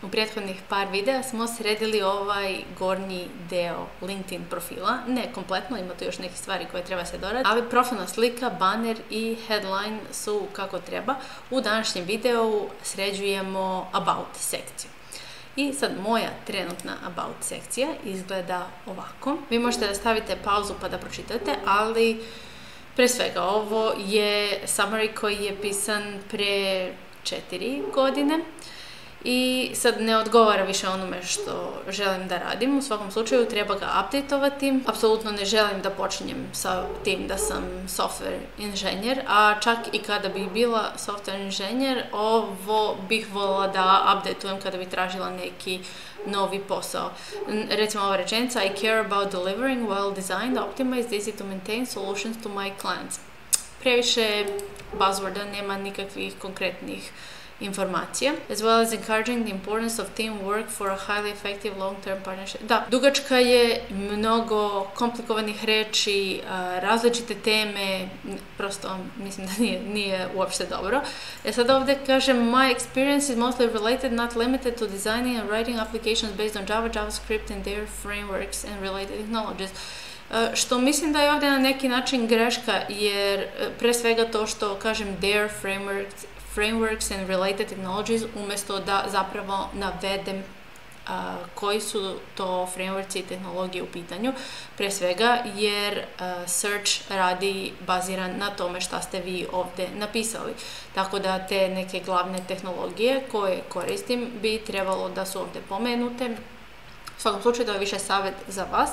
U prethodnih par videa smo sredili ovaj gornji deo LinkedIn profila. Ne kompletno, ima tu još neke stvari koje treba se doraditi, ali profilna slika, banner i headline su kako treba. U današnjem videu sređujemo About sekciju. I sad moja trenutna About sekcija izgleda ovako. Vi možete da stavite pauzu pa da pročitate, ali pre svega ovo je summary koji je pisan pre 4 godine. I sad ne odgovara više onome što želim da radim. U svakom slučaju treba ga updateovati. Apsolutno ne želim da počinjem sa tim da sam software inženjer, a čak i kada bih bila software inženjer, ovo bih voljela da updateujem kada bih tražila neki novi posao. Recimo ova rečenica, I care about delivering well-designed, optimized, easy to maintain solutions to my clients. Previše buzzworda, nema nikakvih konkretnih informacija. As well as encouraging the importance of teamwork for a highly effective long-term partnership. Da, dugačka je, mnogo komplikovanih reči, različite teme, prosto mislim da nije uopšte dobro. Sad ovdje kažem, my experience is mostly related, not limited to designing and writing applications based on Java, JavaScript and their frameworks and related technologies. Što mislim da je ovdje na neki način greška, jer pre svega to što kažem their frameworks and related technologies, umjesto da zapravo navedem koji su to frameworks i tehnologije u pitanju, pre svega jer search radi baziran na tome šta ste vi ovdje napisali. Tako da te neke glavne tehnologije koje koristim bi trebalo da su ovdje pomenute. U svakom slučaju to je više savjet za vas.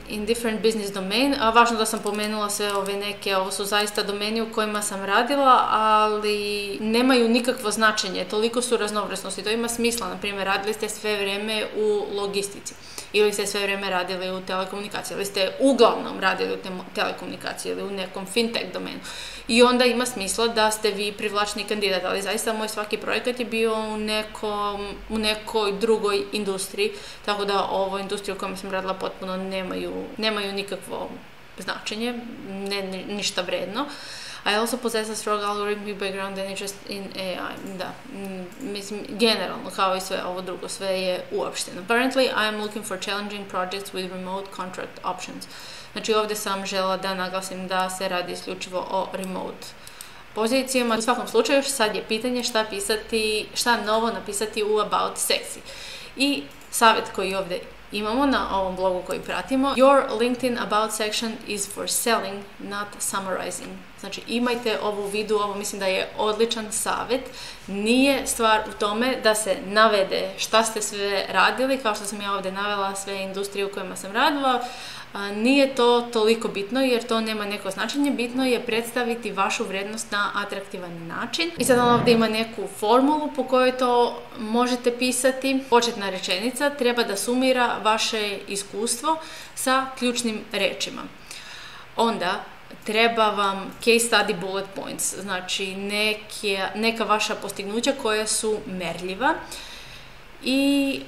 In different business domain. Važno da sam pomenula sve ove neke, ovo su zaista domeni u kojima sam radila, ali nemaju nikakvo značenje, toliko su raznovrsnosti, to ima smisla. Naprimjer, radili ste sve vrijeme u logistici, ili ste sve vrijeme radili u telekomunikaciji, ili ste uglavnom radili u telekomunikaciji ili u nekom fintech domenu. I onda ima smisla da ste vi privlačni kandidat, ali zaista moj svaki projekat je bio u nekoj drugoj industriji, tako da ovo industriju u kojoj sam radila potpuno nemaju nikakvo značenje, ništa vredno. I also possess a strong algorithmic background and interest in AI. Da, mislim, generalno, kao i sve ovo drugo, sve je uopšteno. Apparently, I am looking for challenging projects with remote contract options. Znači, ovdje sam žela da naglasim da se radi isključivo o remote pozicijama. U svakom slučaju, sad je pitanje šta novo napisati u About sekciji. I savjet koji ovdje imamo na ovom blogu koji pratimo, your LinkedIn About section is for selling, not summarizing. Znači, imajte ovo u vidu, ovo mislim da je odličan savjet. Nije stvar u tome da se navede šta ste sve radili, kao što sam ja ovdje navela sve industrije u kojima sam radila. Nije to toliko bitno jer to nema neko značenje, bitno je predstaviti vašu vrijednost na atraktivan način. I sad on ovdje ima neku formulu po kojoj to možete pisati. Početna rečenica treba da sumira vaše iskustvo sa ključnim rečima. Onda treba vam case study bullet points, znači neka vaša postignuća koja su merljiva. I,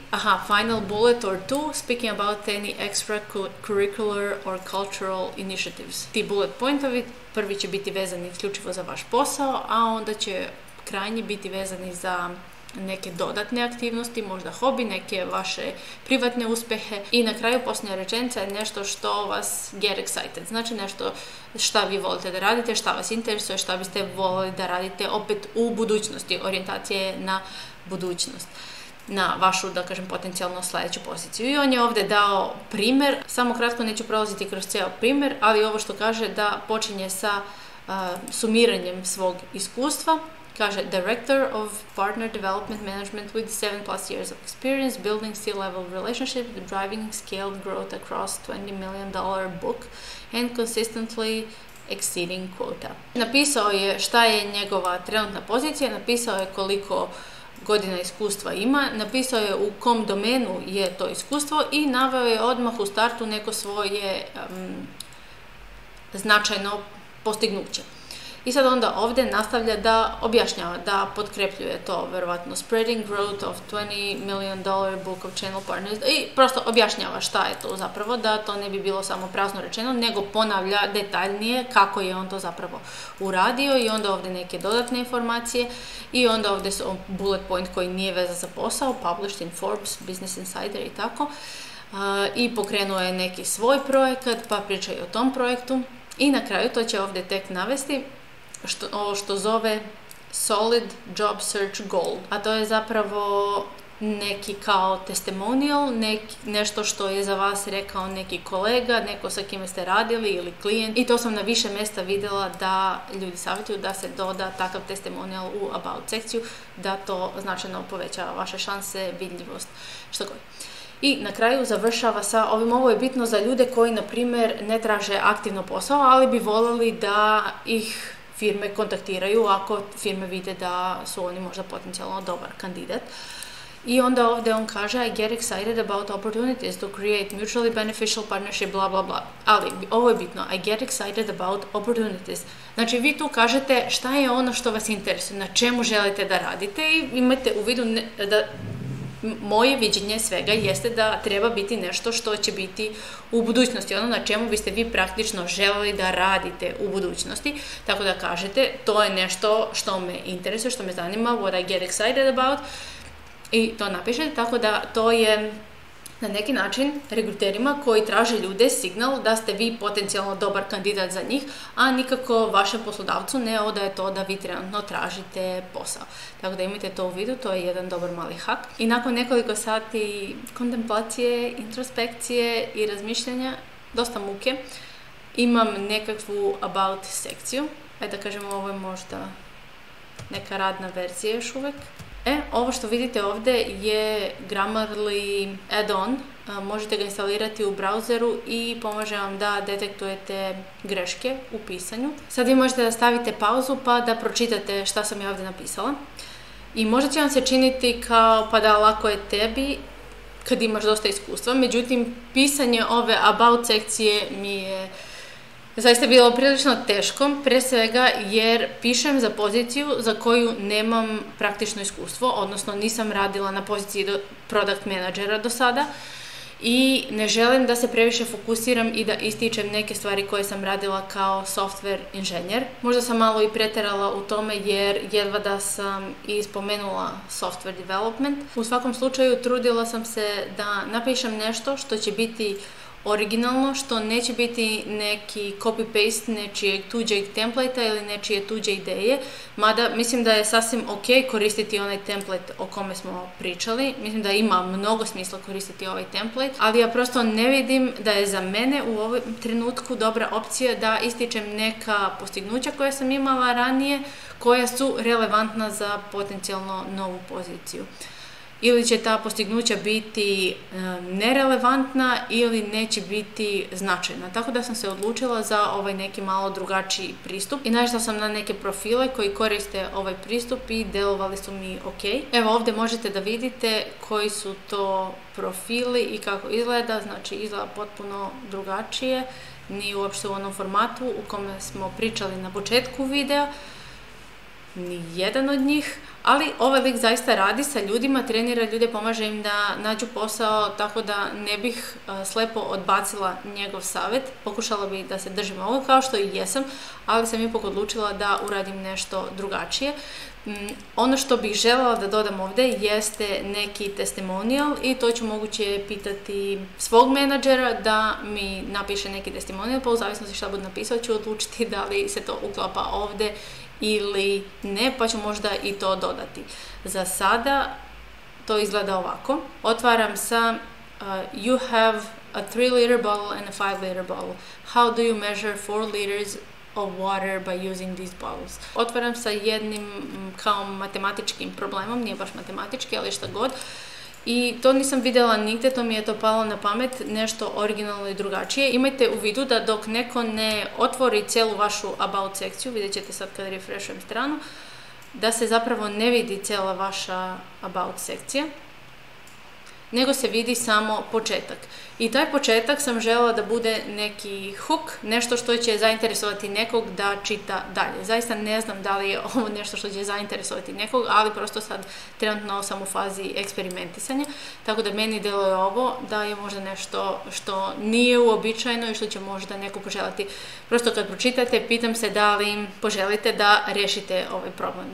final bullet or two, speaking about any extracurricular or cultural initiatives. Ti bullet pointovi prvi će biti vezani isključivo za vaš posao, a onda će krajnji biti vezani za neke dodatne aktivnosti, možda hobi, neke vaše privatne uspjehe. I na kraju posljednja rečenica je nešto što vas get excited, znači nešto šta vi volite da radite, šta vas interesuje, šta biste voljeli da radite opet u budućnosti, orijentacije na budućnost, na vašu, da kažem, potencijalno sljedeću poziciju. I on je ovdje dao primjer, samo kratko, neću prolaziti kroz cijel primjer, ali ovo što kaže da počinje sa sumiranjem svog iskustva. Kaže, Director of Partner Development Management with 7+ years of experience building C-level relationships, driving scaled growth across $20 million book and consistently exceeding quota. Napisao je šta je njegova trenutna pozicija, napisao je koliko godina iskustva ima, napisao je u kom domenu je to iskustvo i naveo je odmah u startu neko svoje značajno postignuće. I sad onda ovdje nastavlja da objašnjava, da potkrepljuje to, verovatno spreading growth of $20 million book of channel partners, i prosto objašnjava šta je to zapravo, da to ne bi bilo samo prazno rečeno, nego ponavlja detaljnije kako je on to zapravo uradio, i onda ovdje neke dodatne informacije, i onda ovdje su bullet point koji nije vezan za posao, published in Forbes, Business Insider i tako. I pokrenuo je neki svoj projekat, pa pričaju o tom projektu. I na kraju, to će ovdje tek navesti, ovo što zove Solid Job Search Gold. A to je zapravo neki kao testimonial, nešto što je za vas rekao neki kolega, neko sa kime ste radili ili klijent. I to sam na više mjesta vidjela da ljudi savjetuju da se doda takav testimonial u About sekciju, da to značajno povećava vaše šanse, vidljivost, što god. I na kraju završava sa ovim, ovo je bitno za ljude koji, na primjer, ne traže aktivno posao, ali bi voljeli da ih firme kontaktiraju ako firme vide da su oni možda potencijalno dobar kandidat. I onda ovdje on kaže I get excited about opportunities to create mutually beneficial partnership, bla bla bla. Ali ovo je bitno, I get excited about opportunities. Znači vi tu kažete šta je ono što vas interesuje, na čemu želite da radite, i imate u vidu da moje viđenje svega jeste da treba biti nešto što će biti u budućnosti, ono na čemu biste vi praktično želeli da radite u budućnosti. Tako da kažete, to je nešto što me interesuje, što me zanima, what I get excited about, i to napišete. Tako da to je na neki način rekruterima koji traže ljude signal da ste vi potencijalno dobar kandidat za njih, a nikako vašem poslodavcu ne odaje to da vi trenutno tražite posao. Tako da imajte to u vidu, to je jedan dobar mali hak. I nakon nekoliko sati kontemplacije, introspekcije i razmišljanja, dosta muke, imam nekakvu About sekciju. Ajde da kažemo, ovo je možda neka radna verzija još uvijek. Ovo što vidite ovdje je Grammarly add-on, možete ga instalirati u browseru i pomaže vam da detektujete greške u pisanju. Sad vi možete da stavite pauzu pa da pročitate šta sam ja ovdje napisala. I možda će vam se činiti kao pa da lako je tebi kad imaš dosta iskustva, međutim pisanje ove About sekcije mi je zaista bilo prilično teško, prije svega jer pišem za poziciju za koju nemam praktično iskustvo, odnosno nisam radila na poziciji product menadžera do sada i ne želim da se previše fokusiram i da ističem neke stvari koje sam radila kao software inženjer. Možda sam malo i pretjerala u tome jer jedva da sam i spomenula software development. U svakom slučaju trudila sam se da napišem nešto što će biti originalno, što neće biti neki copy-paste nečijeg tuđeg template ili nečije tuđe ideje, mada mislim da je sasvim ok koristiti onaj template o kome smo pričali. Mislim da ima mnogo smisla koristiti ovaj template, ali ja prosto ne vidim da je za mene u ovom trenutku dobra opcija da ističem neka postignuća koja sam imala ranije, koja su relevantna za potencijalno novu poziciju. Ili će ta postignuća biti nerelevantna ili neće biti značajna. Tako da sam se odlučila za ovaj neki malo drugačiji pristup i naišla sam na neke profile koji koriste ovaj pristup i delovali su mi ok. Evo ovdje možete da vidite koji su to profili i kako izgleda. Znači izgleda potpuno drugačije, nije uopšte u onom formatu u kome smo pričali na početku videa, ni jedan od njih. Ali ovaj lik zaista radi sa ljudima, trenira ljude, pomaže im da nađu posao, tako da ne bih slepo odbacila njegov savjet. Pokušala bih da se držim ovo kao što i jesam, ali sam ipak odlučila da uradim nešto drugačije. Ono što bih željela da dodam ovdje jeste neki testimonial i to ću moguće pitati svog menadžera da mi napiše neki testimonial, pa u zavisnosti šta bude napisao ću odlučiti da li se to uklapa ovdje ili ne, pa ću možda i to dodati. Za sada to izgleda ovako. Otvaram sa you have a 3-liter bottle and a 5-liter bottle. How do you measure 4 liters of water by using these bottles? Otvaram sa jednim kao matematičkim problemom, nije baš matematički, ali šta god. I to nisam vidjela nigdje, to mi je to palo na pamet, nešto originalno i drugačije. Imajte u vidu da dok neko ne otvori cijelu vašu About sekciju, vidjet ćete sad kad refreshujem stranu, da se zapravo ne vidi cijela vaša About sekcija. nego se vidi samo početak. I taj početak sam željela da bude neki hook, nešto što će zainteresovati nekog da čita dalje. Zaista ne znam da li je ovo nešto što će zainteresovati nekog, ali prosto sad trenutno sam u fazi eksperimentisanja, tako da meni deluje ovo da je možda nešto što nije uobičajeno i što će možda neko poželiti. Prosto kad pročitate, pitam se da li poželite da riješite ovaj problem,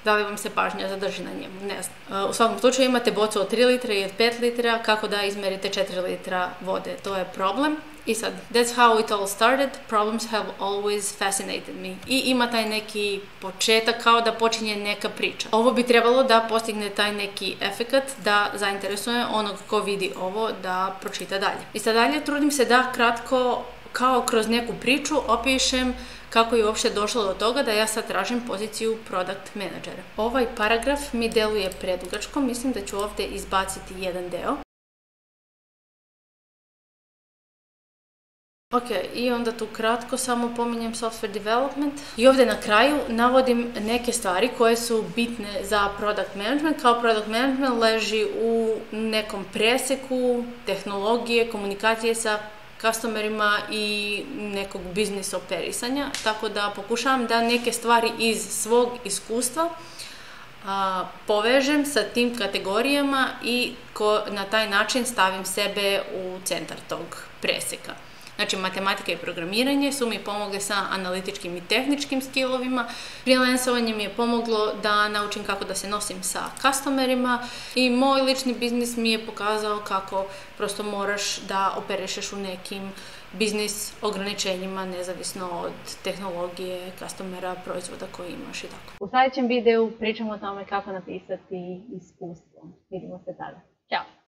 da li vam se pažnja zadrži na njemu, ne znam. U svakom slučaju imate bocu od 3 litra i od 5 litra, kako da izmerite 4 litra vode, to je problem. I sad, that's how it all started, problems have always fascinated me. I ima taj neki početak, kao da počinje neka priča. Ovo bi trebalo da postigne taj neki efekat, da zainteresuje onog ko vidi ovo, da pročita dalje. I sad dalje trudim se da kratko, kao kroz neku priču, opišem kako je uopšte došlo do toga da ja sad tražim poziciju product menadžera. Ovaj paragraf mi deluje predugačko, mislim da ću ovdje izbaciti jedan deo. Ok, i onda tu kratko samo pominjem software development. I ovdje na kraju navodim neke stvari koje su bitne za product management. Kao product management leži u nekom preseku tehnologije, komunikacije sa customerima i nekog biznis operisanja, tako da pokušavam da neke stvari iz svog iskustva povežem sa tim kategorijama i na taj način stavim sebe u centar tog preseka. Znači, matematika i programiranje su mi pomogli sa analitičkim i tehničkim skillovima. Freelancovanje mi je pomoglo da naučim kako da se nosim sa customerima i moj lični biznis mi je pokazao kako prosto moraš da operišeš u nekim biznis ograničenjima, nezavisno od tehnologije, customera, proizvoda koje imaš i tako. U sljedećem videu pričamo o tome kako napisati iskustvo. Vidimo se tada.